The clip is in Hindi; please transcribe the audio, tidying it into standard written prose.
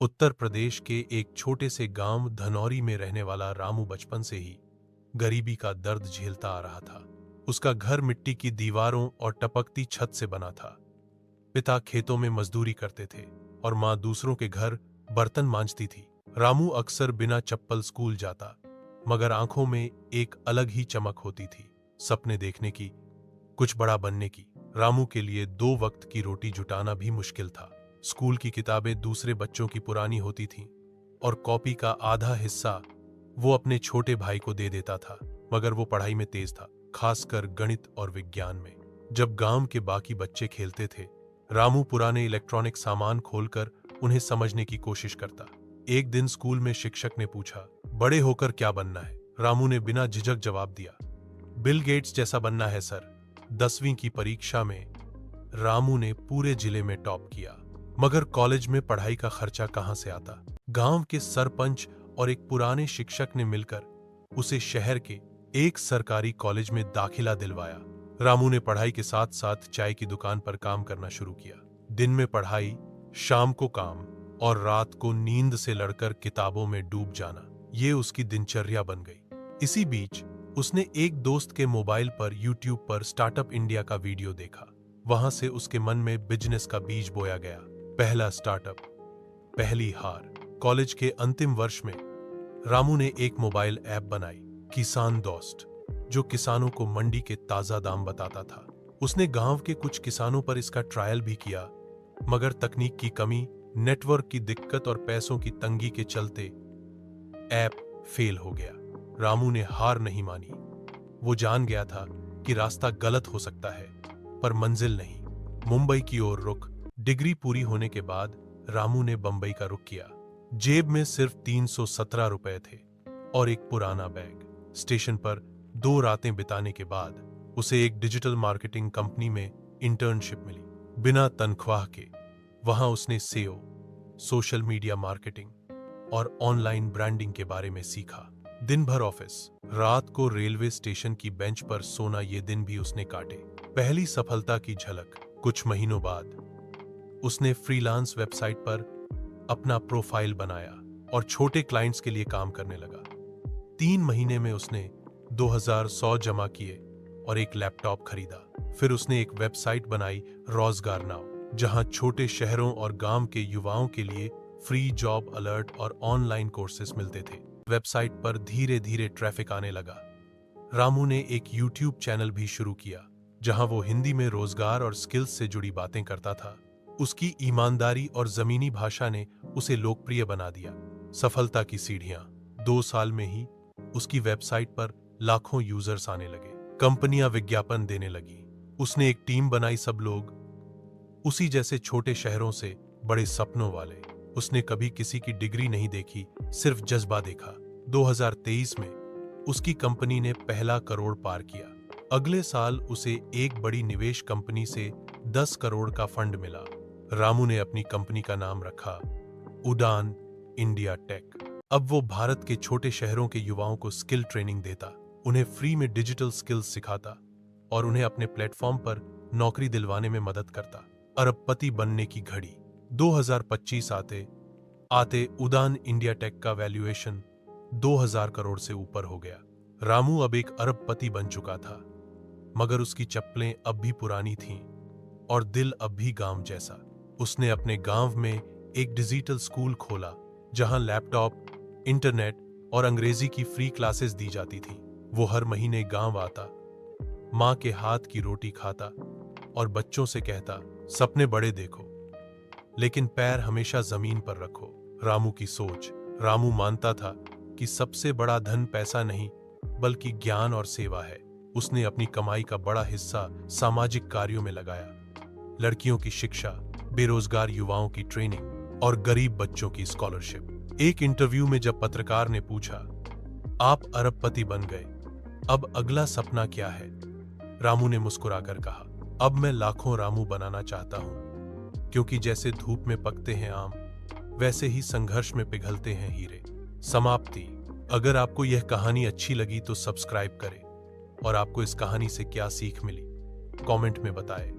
उत्तर प्रदेश के एक छोटे से गांव धनौरी में रहने वाला रामू बचपन से ही गरीबी का दर्द झेलता आ रहा था। उसका घर मिट्टी की दीवारों और टपकती छत से बना था। पिता खेतों में मजदूरी करते थे और मां दूसरों के घर बर्तन मांजती थी। रामू अक्सर बिना चप्पल स्कूल जाता, मगर आंखों में एक अलग ही चमक होती थी, सपने देखने की, कुछ बड़ा बनने की। रामू के लिए 2 वक्त की रोटी जुटाना भी मुश्किल था। स्कूल की किताबें दूसरे बच्चों की पुरानी होती थीं और कॉपी का आधा हिस्सा वो अपने छोटे भाई को दे देता था। मगर वो पढ़ाई में तेज था, खासकर गणित और विज्ञान में। जब गांव के बाकी बच्चे खेलते थे, रामू पुराने इलेक्ट्रॉनिक सामान खोलकर उन्हें समझने की कोशिश करता। एक दिन स्कूल में शिक्षक ने पूछा, बड़े होकर क्या बनना है? रामू ने बिना झिझक जवाब दिया, बिल गेट्स जैसा बनना है सर। 10वीं की परीक्षा में रामू ने पूरे जिले में टॉप किया, मगर कॉलेज में पढ़ाई का खर्चा कहां से आता? गांव के सरपंच और एक पुराने शिक्षक ने मिलकर उसे शहर के एक सरकारी कॉलेज में दाखिला दिलवाया। रामू ने पढ़ाई के साथ साथ चाय की दुकान पर काम करना शुरू किया। दिन में पढ़ाई, शाम को काम और रात को नींद से लड़कर किताबों में डूब जाना, ये उसकी दिनचर्या बन गई। इसी बीच उसने एक दोस्त के मोबाइल पर यूट्यूब पर स्टार्टअप इंडिया का वीडियो देखा। वहां से उसके मन में बिजनेस का बीज बोया गया। पहला स्टार्टअप, पहली हार। कॉलेज के अंतिम वर्ष में रामू ने एक मोबाइल ऐप बनाई, किसान दोस्त, जो किसानों को मंडी के ताजा दाम बताता था। उसने गांव के कुछ किसानों पर इसका ट्रायल भी किया, मगर तकनीक की कमी, नेटवर्क की दिक्कत और पैसों की तंगी के चलते ऐप फेल हो गया। रामू ने हार नहीं मानी। वो जान गया था कि रास्ता गलत हो सकता है, पर मंजिल नहीं। मुंबई की ओर रुख। डिग्री पूरी होने के बाद रामू ने बंबई का रुख किया। जेब में सिर्फ 317 रुपए थे और एक पुराना बैग। स्टेशन पर 2 रातें बिताने के बाद उसे एक डिजिटल मार्केटिंग कंपनी में इंटर्नशिप मिली, बिना तनख्वाह के। वहां उसने सेओ, सोशल मीडिया मार्केटिंग और ऑनलाइन ब्रांडिंग के बारे में सीखा। दिन भर ऑफिस, रात को रेलवे स्टेशन की बेंच पर सोना, ये दिन भी उसने काटे। पहली सफलता की झलक। कुछ महीनों बाद उसने फ्रीलांस वेबसाइट पर अपना प्रोफाइल बनाया और छोटे क्लाइंट्स के लिए काम करने लगा। 3 महीने में उसने 2100 जमा किए और एक लैपटॉप खरीदा। फिर उसने एक वेबसाइट बनाई, रोजगार नाउ, जहां छोटे शहरों और गांव के युवाओं के लिए फ्री जॉब अलर्ट और ऑनलाइन कोर्सेस मिलते थे। वेबसाइट पर धीरे धीरे ट्रैफिक आने लगा। रामू ने एक यूट्यूब चैनल भी शुरू किया, जहां वो हिंदी में रोजगार और स्किल्स से जुड़ी बातें करता था। उसकी ईमानदारी और जमीनी भाषा ने उसे लोकप्रिय बना दिया। सफलता की सीढ़ियां। 2 साल में ही उसकी वेबसाइट पर लाखों यूजर्स आने लगे। कंपनियां विज्ञापन देने लगी। उसने एक टीम बनाई, सब लोग उसी जैसे छोटे शहरों से, बड़े सपनों वाले। उसने कभी किसी की डिग्री नहीं देखी, सिर्फ जज्बा देखा। 2023 में उसकी कंपनी ने पहला करोड़ पार किया। अगले साल उसे एक बड़ी निवेश कंपनी से 10 करोड़ का फंड मिला। रामू ने अपनी कंपनी का नाम रखा उड़ान इंडिया टेक। अब वो भारत के छोटे शहरों के युवाओं को स्किल ट्रेनिंग देता, उन्हें फ्री में डिजिटल स्किल्स सिखाता और उन्हें अपने प्लेटफॉर्म पर नौकरी दिलवाने में मदद करता। अरबपति बनने की घड़ी। 2025 आते आते उड़ान इंडिया टेक का वैल्यूएशन 2000 करोड़ से ऊपर हो गया। रामू अब एक अरबपति बन चुका था, मगर उसकी चप्पलें अब भी पुरानी थीं और दिल अब भी गांव जैसा। उसने अपने गांव में एक डिजिटल स्कूल खोला, जहां लैपटॉप, इंटरनेट और अंग्रेजी की फ्री क्लासेस दी जाती थी। वो हर महीने गांव आता, मां के हाथ की रोटी खाता और बच्चों से कहता, सपने बड़े देखो, लेकिन पैर हमेशा जमीन पर रखो। रामू की सोच। रामू मानता था कि सबसे बड़ा धन पैसा नहीं, बल्कि ज्ञान और सेवा है। उसने अपनी कमाई का बड़ा हिस्सा सामाजिक कार्यों में लगाया, लड़कियों की शिक्षा, बेरोजगार युवाओं की ट्रेनिंग और गरीब बच्चों की स्कॉलरशिप। एक इंटरव्यू में जब पत्रकार ने पूछा, आप अरबपति बन गए, अब अगला सपना क्या है? रामू ने मुस्कुराकर कहा, अब मैं लाखों रामू बनाना चाहता हूं, क्योंकि जैसे धूप में पकते हैं आम, वैसे ही संघर्ष में पिघलते हैं हीरे। समाप्ति। अगर आपको यह कहानी अच्छी लगी तो सब्सक्राइब करें और आपको इस कहानी से क्या सीख मिली, कमेंट में बताएं।